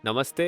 नमस्ते।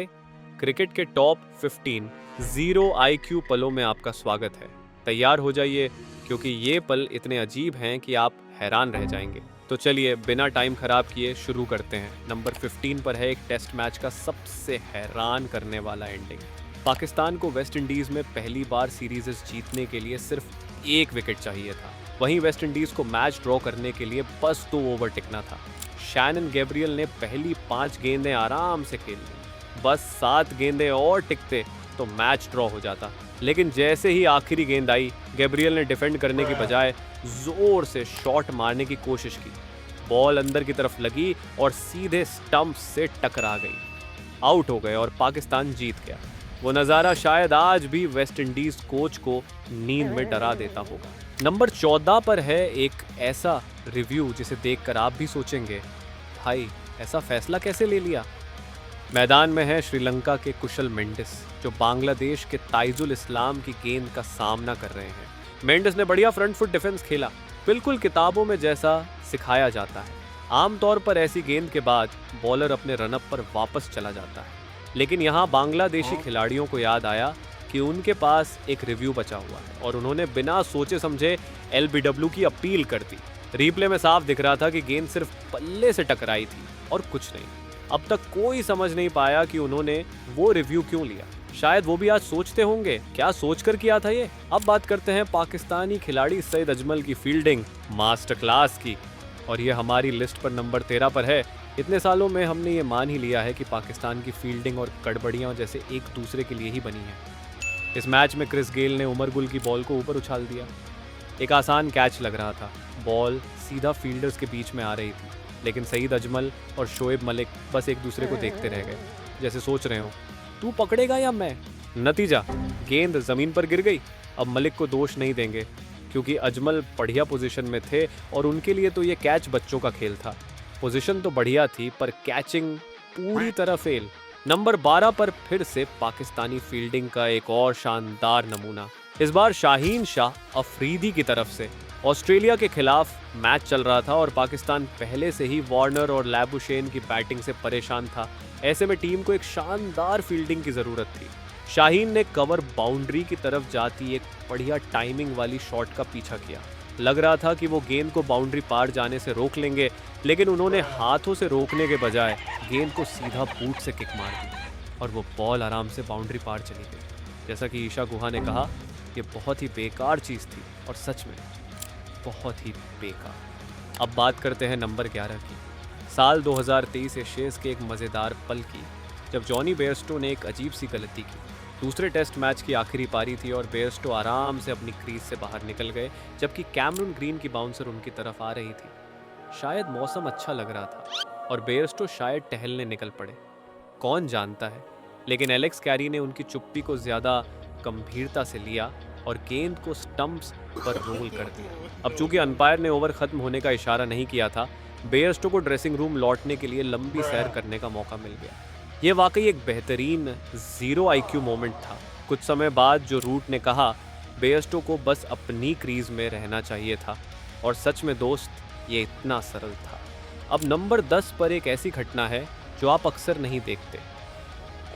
क्रिकेट के top 15 zero IQ पलों में आपका स्वागत है। तैयार हो जाइए क्योंकि ये पल इतने अजीब हैं कि आप हैरान रह जाएंगे। तो चलिए बिना टाइम खराब किए शुरू करते हैं। नंबर 15 पर है एक टेस्ट मैच का सबसे हैरान करने वाला एंडिंग। पाकिस्तान को वेस्ट इंडीज में पहली बार सीरीज जीतने के लिए सिर्फ एक विकेट चाहिए था। वहीं वेस्ट इंडीज को मैच ड्रॉ करने के लिए बस 2 ओवर टिकना था। शैनन गैब्रियल ने पहली 5 गेंदें आराम से खेल ली। बस 7 गेंदें और टिकते तो मैच ड्रॉ हो जाता। लेकिन जैसे ही आखिरी गेंद आई, गैब्रियल ने डिफेंड करने की बजाय जोर से शॉट मारने की कोशिश की। बॉल अंदर की तरफ लगी और सीधे स्टंप से टकरा गई। आउट हो गए और पाकिस्तान जीत गया। वो नज़ारा शायद आज भी वेस्ट इंडीज कोच को नींद में डरा देता होगा। नंबर 14 पर है एक ऐसा रिव्यू जिसे देखकर आप भी सोचेंगे, भाई ऐसा फैसला कैसे ले लिया। मैदान में है श्रीलंका के कुशल मेंडिस, जो बांग्लादेश के ताइजुल इस्लाम की गेंद का सामना कर रहे हैं। मेंडिस ने बढ़िया फ्रंट फुट डिफेंस खेला, बिल्कुल किताबों में जैसा सिखाया जाता है। आमतौर पर ऐसी गेंद के बाद बॉलर अपने रनअप पर वापस चला जाता है, लेकिन यहाँ बांग्लादेशी खिलाड़ियों को याद आया कि उनके पास एक रिव्यू बचा हुआ है और उन्होंने बिना सोचे समझे LBW की अपील कर दी। रिप्ले में साफ दिख रहा था कि गेंद सिर्फ पल्ले से टकराई थी और कुछ नहीं। अब तक कोई समझ नहीं पाया कि उन्होंने वो रिव्यू क्यों लिया। शायद वो भी आज सोचते होंगे क्या सोचकर किया था ये। अब बात करते हैं पाकिस्तानी खिलाड़ी सईद अजमल की फील्डिंग मास्टर क्लास की, और ये हमारी लिस्ट पर नंबर 13 पर है। इतने सालों में हमने ये मान ही लिया है कि पाकिस्तान की फील्डिंग और गड़बड़ियां जैसे एक दूसरे के लिए ही बनी है। इस मैच में क्रिस गेल ने उमर गुल की बॉल को ऊपर उछाल दिया। एक आसान कैच लग रहा था, बॉल सीधा फील्डर्स के बीच में आ रही थी, लेकिन सईद अजमल और शोएब मलिक बस एक दूसरे को देखते रह गए, जैसे सोच रहे हो तू पकड़ेगा या मैं। नतीजा, गेंद जमीन पर गिर गई। अब मलिक को दोष नहीं देंगे क्योंकि अजमल बढ़िया पोजीशन में थे और उनके लिए तो ये कैच बच्चों का खेल था। पोजीशन तो बढ़िया थी पर कैचिंग पूरी तरह फेल। नंबर 12 पर फिर से पाकिस्तानी फील्डिंग का एक और शानदार नमूना, इस बार शाहीन शाह अफरीदी की तरफ से। ऑस्ट्रेलिया के खिलाफ मैच चल रहा था और पाकिस्तान पहले से ही वार्नर और लैबुशेन की बैटिंग से परेशान था। ऐसे में टीम को एक शानदार फील्डिंग की जरूरत थी। शाहीन ने कवर बाउंड्री की तरफ जाती एक बढ़िया टाइमिंग वाली शॉट का पीछा किया। लग रहा था कि वो गेंद को बाउंड्री पार जाने से रोक लेंगे, लेकिन उन्होंने हाथों से रोकने के बजाय गेंद को सीधा बूट से किक मार दी और वो बॉल आराम से बाउंड्री पार चली गई। जैसा कि ईशा गुहा ने कहा, ये बहुत ही बेकार चीज़ थी और सच में बहुत ही बेकार। अब बात करते हैं नंबर 11 की। साल 2023 एशेज के एक मज़ेदार पल की, जब जॉनी बेयरस्टो ने एक अजीब सी गलती की। दूसरे टेस्ट मैच की आखिरी पारी थी और बेयरस्टो आराम से अपनी क्रीज से बाहर निकल गए, जबकि कैमरून ग्रीन की बाउंसर उनकी तरफ आ रही थी। शायद मौसम अच्छा लग रहा था और बेयरस्टो शायद टहलने निकल पड़े, कौन जानता है। लेकिन एलेक्स कैरी ने उनकी चुप्पी को ज़्यादा गंभीरता से लिया और गेंद को स्टंप्स पर रोल कर दिया। अब चूंकि अंपायर ने ओवर खत्म होने का इशारा नहीं किया था, बेयरस्टो को ड्रेसिंग रूम लौटने के लिए लंबी सैर करने का मौका मिल गया। ये वाकई एक बेहतरीन जीरो आईक्यू मोमेंट था। कुछ समय बाद जो रूट ने कहा, बेयरस्टो को बस अपनी क्रीज में रहना चाहिए था, और सच में दोस्त ये इतना सरल था। अब नंबर 10 पर एक ऐसी घटना है जो आप अक्सर नहीं देखते।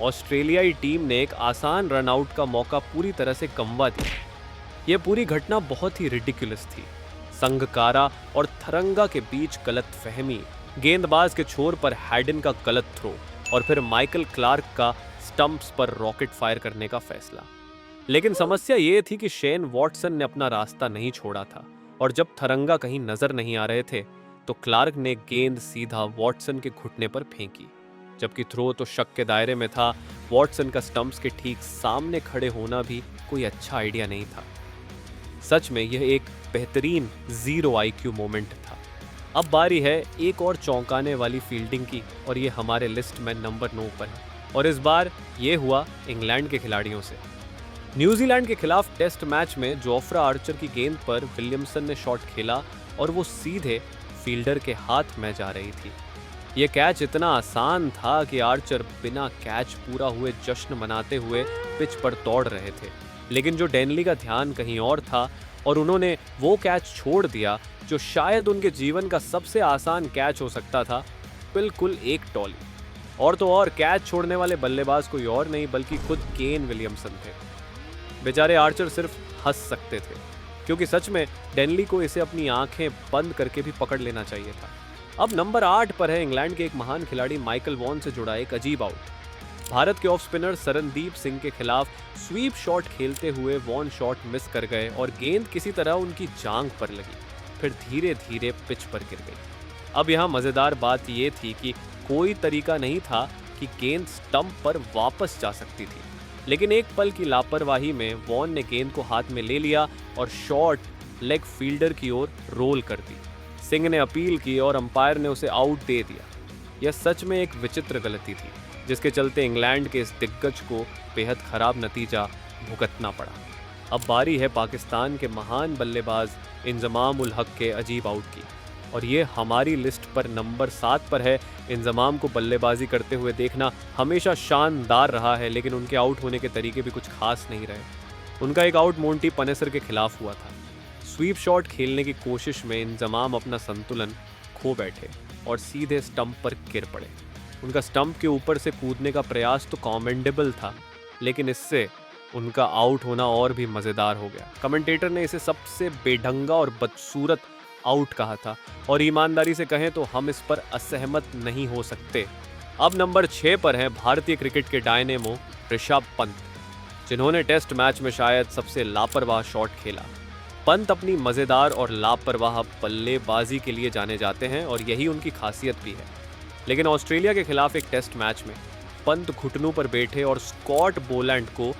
ऑस्ट्रेलियाई टीम ने एक आसान रन आउट का मौका पूरी तरह से गंवा दिया। यह पूरी घटना बहुत ही रिडिकुलस थी। संगकारा और थरंगा के बीच गलत फहमी, गेंदबाज के छोर पर हैडन का गलत थ्रो और फिर माइकल क्लार्क का स्टंप्स पर रॉकेट फायर करने का फैसला। लेकिन समस्या ये थी कि शेन वॉटसन ने अपना रास्ता नहीं छोड़ा था, और जब थरंगा कहीं नजर नहीं आ रहे थे तो क्लार्क ने गेंद सीधा वॉटसन के घुटने पर फेंकी, जबकि थ्रो तो शक के दायरे में था। वॉटसन का स्टंप्स के ठीक सामने खड़े होना भी कोई अच्छा आइडिया नहीं था। सच में यह एक बेहतरीन जीरो आईक्यू मोमेंट था। अब बारी है एक और चौंकाने वाली फील्डिंग की, और ये हमारे लिस्ट में नंबर 9 पर है, और इस बार ये हुआ इंग्लैंड के खिलाड़ियों से। न्यूजीलैंड के खिलाफ टेस्ट मैच में जोफ्रा आर्चर की गेंद पर विलियमसन ने शॉट खेला और वो सीधे फील्डर के हाथ में जा रही थी। ये कैच इतना आसान था कि आर्चर बिना कैच पूरा हुए जश्न मनाते हुए पिच पर दौड़ रहे थे, लेकिन जो डेनली का ध्यान कहीं और था और उन्होंने वो कैच छोड़ दिया जो शायद उनके जीवन का सबसे आसान कैच हो सकता था, बिल्कुल एक टॉली। और तो और कैच छोड़ने वाले बल्लेबाज कोई और नहीं बल्कि खुद केन विलियमसन थे। बेचारे आर्चर सिर्फ हंस सकते थे, क्योंकि सच में डेनली को इसे अपनी आंखें बंद करके भी पकड़ लेना चाहिए था। अब नंबर 8 पर है इंग्लैंड के एक महान खिलाड़ी माइकल वॉन से जुड़ा एक अजीब आउट। भारत के ऑफ स्पिनर सरनदीप सिंह के खिलाफ स्वीप शॉट खेलते हुए वॉन शॉट मिस कर गए और गेंद किसी तरह उनकी जांघ पर लगी, फिर धीरे धीरे पिच पर गिर गई। अब यहाँ मजेदार बात ये थी कि कोई तरीका नहीं था कि गेंद स्टंप पर वापस जा सकती थी, लेकिन एक पल की लापरवाही में वॉन ने गेंद को हाथ में ले लिया और शॉट लेग फील्डर की ओर रोल कर दी। सिंह ने अपील की और अंपायर ने उसे आउट दे दिया। यह सच में एक विचित्र गलती थी, जिसके चलते इंग्लैंड के इस दिग्गज को बेहद खराब नतीजा भुगतना पड़ा। अब बारी है पाकिस्तान के महान बल्लेबाज इंजमाम उल हक के अजीब आउट की, और ये हमारी लिस्ट पर नंबर 7 पर है। इंजमाम को बल्लेबाजी करते हुए देखना हमेशा शानदार रहा है, लेकिन उनके आउट होने के तरीके भी कुछ खास नहीं रहे। उनका एक आउट मोंटी पनेसर के खिलाफ हुआ था। स्वीप शॉट खेलने की कोशिश में इंजमाम अपना संतुलन खो बैठे और सीधे स्टंप पर गिर पड़े। उनका स्टंप के ऊपर से कूदने का प्रयास तो कमेंडेबल था, लेकिन इससे उनका आउट होना और भी मज़ेदार हो गया। कमेंटेटर ने इसे सबसे बेढंगा और बदसूरत आउट कहा था, और ईमानदारी से कहें तो हम इस पर असहमत नहीं हो सकते। अब नंबर 6 पर हैं भारतीय क्रिकेट के डायनेमो ऋषभ पंत, जिन्होंने टेस्ट मैच में शायद सबसे लापरवाह शॉट खेला। पंत अपनी मज़ेदार और लापरवाह बल्लेबाजी के लिए जाने जाते हैं और यही उनकी खासियत भी है। लेकिन ऑस्ट्रेलिया के खिलाफ एक टेस्ट मैच में पंत घुटनों पर बैठे और स्कॉट बोलैंड को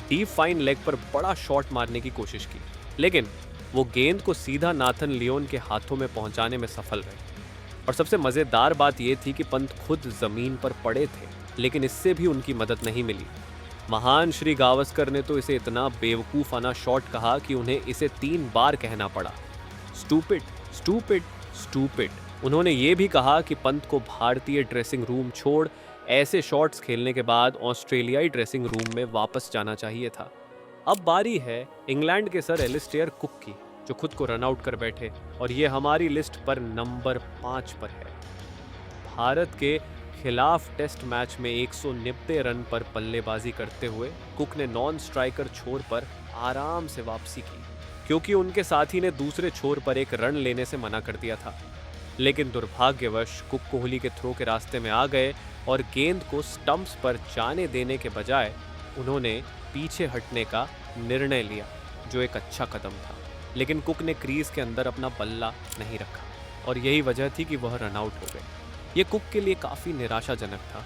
डीप फाइन लेग पर बड़ा शॉट मारने की कोशिश की, लेकिन वो गेंद को सीधा नाथन लियोन के हाथों में पहुंचाने में सफल रहे। और सबसे मज़ेदार बात यह थी कि पंत खुद ज़मीन पर पड़े थे, लेकिन इससे भी उनकी मदद नहीं मिली। महान श्री गावस्कर ने तो इसे इतना बेवकूफ़ाना शॉट कहा कि उन्हें इसे 3 बार कहना पड़ा, स्टूपिड स्टूपिड स्टूपिड। उन्होंने ये भी कहा कि पंत को भारतीय ड्रेसिंग रूम छोड़ ऐसे शॉट्स खेलने के बाद ऑस्ट्रेलियाई ड्रेसिंग रूम में वापस जाना चाहिए था। अब बारी है इंग्लैंड के सर एलिस्टेयर कुक की, जो खुद को रन आउट कर बैठे, और ये हमारी लिस्ट पर नंबर 5 पर है। भारत के खिलाफ टेस्ट मैच में 190 रन पर बल्लेबाजी करते हुए कुक ने नॉन स्ट्राइकर छोर पर आराम से वापसी की, क्योंकि उनके साथी ने दूसरे छोर पर एक रन लेने से मना कर दिया था। लेकिन दुर्भाग्यवश कुक कोहली के थ्रो के रास्ते में आ गए और गेंद को स्टंप्स पर जाने देने के बजाय उन्होंने पीछे हटने का निर्णय लिया, जो एक अच्छा कदम था। लेकिन कुक ने क्रीज के अंदर अपना बल्ला नहीं रखा, और यही वजह थी कि वह रन आउट हो गए। ये कुक के लिए काफ़ी निराशाजनक था।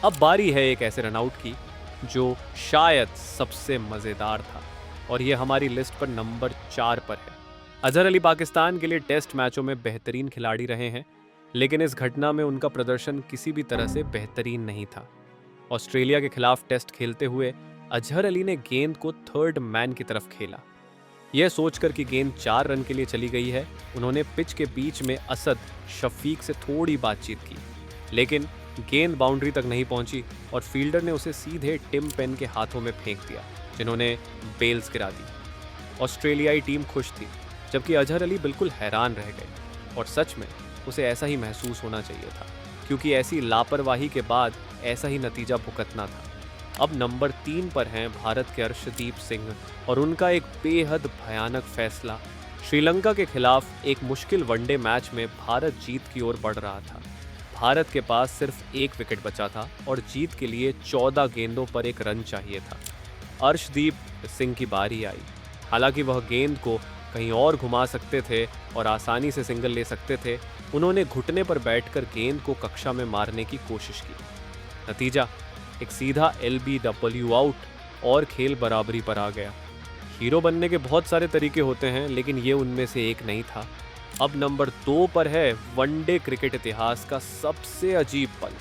अब बारी है एक ऐसे रन आउट की जो शायद सबसे मज़ेदार था, और ये हमारी लिस्ट पर नंबर 4 पर है। अजहर अली पाकिस्तान के लिए टेस्ट मैचों में बेहतरीन खिलाड़ी रहे हैं, लेकिन इस घटना में उनका प्रदर्शन किसी भी तरह से बेहतरीन नहीं था। ऑस्ट्रेलिया के खिलाफ टेस्ट खेलते हुए अजहर अली ने गेंद को थर्ड मैन की तरफ खेला। यह सोचकर कि गेंद 4 रन के लिए चली गई है, उन्होंने पिच के बीच में असद शफीक से थोड़ी बातचीत की, लेकिन गेंद बाउंड्री तक नहीं पहुंची और फील्डर ने उसे सीधे टिम पेन के हाथों में फेंक दिया, जिन्होंने बेल्स गिरा दी। ऑस्ट्रेलियाई टीम खुश थी, जबकि अजहर अली बिल्कुल हैरान रह गए, और सच में उसे ऐसा ही महसूस होना चाहिए था, क्योंकि ऐसी लापरवाही के बाद ऐसा ही नतीजा भुगतना था। अब नंबर 3 पर हैं भारत के अर्शदीप सिंह, और उनका एक बेहद भयानक फैसला। श्रीलंका के खिलाफ एक मुश्किल वनडे मैच में भारत जीत की ओर बढ़ रहा था। भारत के पास सिर्फ 1 विकेट बचा था और जीत के लिए 14 गेंदों पर 1 रन चाहिए था। अर्शदीप सिंह की बारी आई। हालांकि वह गेंद को कहीं और घुमा सकते थे और आसानी से सिंगल ले सकते थे, उन्होंने घुटने पर बैठकर गेंद को कक्षा में मारने की कोशिश की। नतीजा एक सीधा LBW आउट, और खेल बराबरी पर आ गया। हीरो बनने के बहुत सारे तरीके होते हैं, लेकिन ये उनमें से एक नहीं था। अब नंबर 2 पर है वनडे क्रिकेट इतिहास का सबसे अजीब पल।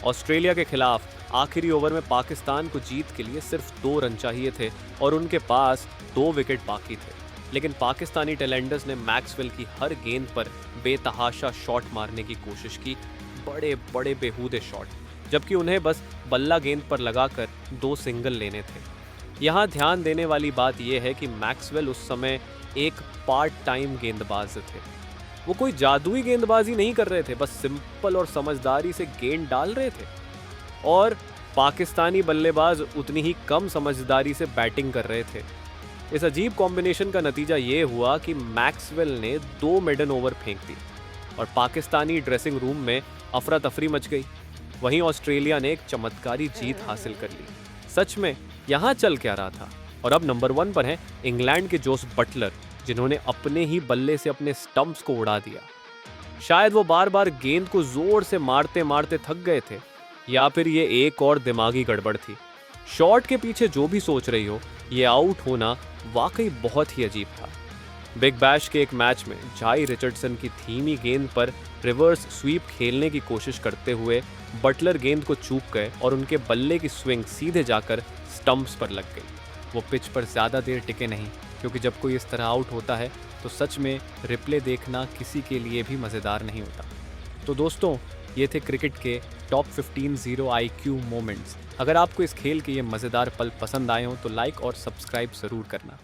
ऑस्ट्रेलिया के खिलाफ आखिरी ओवर में पाकिस्तान को जीत के लिए सिर्फ 2 रन चाहिए थे और उनके पास 2 विकेट बाकी थे, लेकिन पाकिस्तानी टेलेंडर्स ने मैक्सवेल की हर गेंद पर बेतहाशा शॉट मारने की कोशिश की, बड़े बड़े बेहूदे शॉट, जबकि उन्हें बस बल्ला गेंद पर लगाकर 2 सिंगल लेने थे। यहाँ ध्यान देने वाली बात यह है कि मैक्सवेल उस समय एक पार्ट टाइम गेंदबाज थे। वो कोई जादुई गेंदबाजी नहीं कर रहे थे, बस सिंपल और समझदारी से गेंद डाल रहे थे। और पाकिस्तानी बल्लेबाज उतनी ही कम समझदारी से बैटिंग कर रहे थे। इस अजीब कॉम्बिनेशन का नतीजा ये हुआ कि मैक्सवेल ने 2 मेडन ओवर फेंक दी और पाकिस्तानी ड्रेसिंग रूम में अफरा तफरी मच गई। वहीं ऑस्ट्रेलिया ने एक चमत्कारी जीत हासिल कर ली। सच में यहाँ चल क्या रहा था? और अब नंबर 1 पर हैं इंग्लैंड के जोस बटलर, जिन्होंने अपने ही बल्ले से अपने स्टंप्स को उड़ा दिया। शायद वो बार बार गेंद को जोर से मारते मारते थक गए थे, या फिर ये एक और दिमागी गड़बड़ थी। शॉट के पीछे जो भी सोच रही हो, ये आउट होना वाकई बहुत ही अजीब था। बिग बैश के एक मैच में जाई रिचर्डसन की धीमी गेंद पर रिवर्स स्वीप खेलने की कोशिश करते हुए बटलर गेंद को चूक गए और उनके बल्ले की स्विंग सीधे जाकर स्टंप्स पर लग गई। वो पिच पर ज़्यादा देर टिके नहीं, क्योंकि जब कोई इस तरह आउट होता है तो सच में रिप्ले देखना किसी के लिए भी मज़ेदार नहीं होता। तो दोस्तों, ये थे क्रिकेट के टॉप 15 0 IQ मोमेंट्स। अगर आपको इस खेल के ये मज़ेदार पल पसंद आए हों तो लाइक और सब्सक्राइब ज़रूर करना।